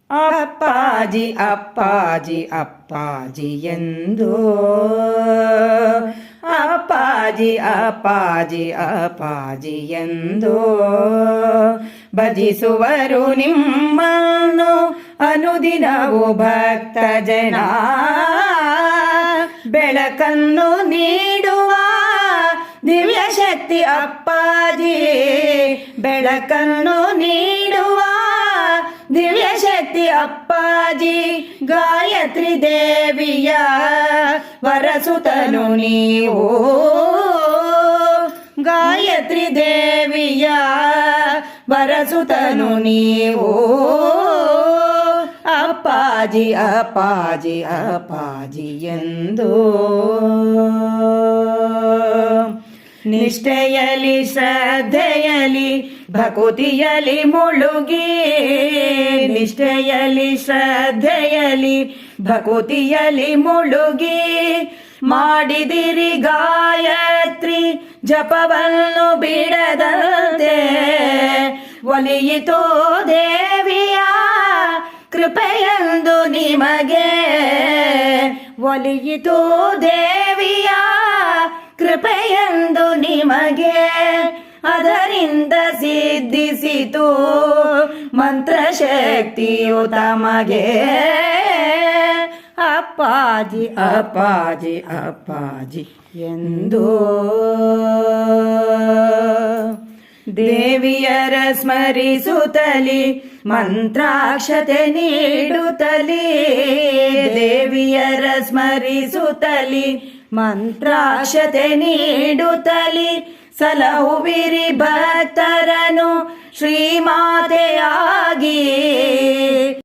ಅಪ್ಪಾಜಿ ಅಪ್ಪಾಜಿ ಅಪ್ಪಾಜಿ ಎಂದು ಅಪ್ಪಾಜಿ ಅಪ್ಪಾಜಿ ಅಪ್ಪಾಜಿ ಎಂದು ಭಜಿಸುವರು ನಿಮ್ಮನ್ನು ಅನುದಿನವೂ ಭಕ್ತ ಜನ. ಬೆಳಕನ್ನು ನೀಡುವ ದಿವ್ಯ ಶಕ್ತಿ ಅಪ್ಪಾಜಿ, ಬೆಳಕನ್ನು ನೀಡುವ ದಿವ್ಯ ಶಕ್ತಿ ಅಪ್ಪಾಜಿ. ಗಾಯತ್ರಿ ದೇವಿಯ ವರಸುತನು ನೀವು, ಗಾಯತ್ರಿ ದೇವಿಯ ವರಸುತನು ನೀವು. ಅಪ್ಪಾಜಿ ಅಪ್ಪಾಜಿ ಅಪ್ಪಾಜಿ ಎಂದು ನಿಷ್ಠೆಯಲಿ ಶ್ರದ್ಧೆಯಲಿ ಭಕುತಿಯಲಿ ಮುಳುಗಿ, ನಿಷ್ಠೆಯಲಿ ಶ್ರದ್ಧೆಯಲಿ ಭಕುತಿಯಲಿ ಮುಳುಗಿ ಮಾಡಿದಿರಿ ಗಾಯತ್ರಿ ಜಪವನ್ನು ಬಿಡದಂತೆ. ಒಲಿಯಿತೋ ದೇವಿಯ ಕೃಪೆಯೆಂದು ನಿಮಗೆ, ಒಲಿಯಿತೋ ದೇವಿಯ ಕೃಪೆಯೆಂದು ನಿಮಗೆ. ಅದರಿಂದ ಸಿದ್ಧಿಸಿತು ಮಂತ್ರಶಕ್ತಿಯು ತಮಗೆ. ಅಪ್ಪಾಜಿ ಅಪ್ಪಾಜಿ ಅಪ್ಪಾಜಿ ಎಂದು ದೇವಿಯರ ಸ್ಮರಿಸುತ್ತಲಿ ಮಂತ್ರಾಕ್ಷತೆ ನೀಡುತ್ತಲಿ, ದೇವಿಯರ ಸ್ಮರಿಸುತ್ತಲಿ ಮಂತ್ರಾಕ್ಷತೆ ನೀಡುತ್ತಲಿ. ಸಲಹುವಿರಿ ಭಕ್ತರನು ಶ್ರೀಮಾತೆಯಾಗಿ.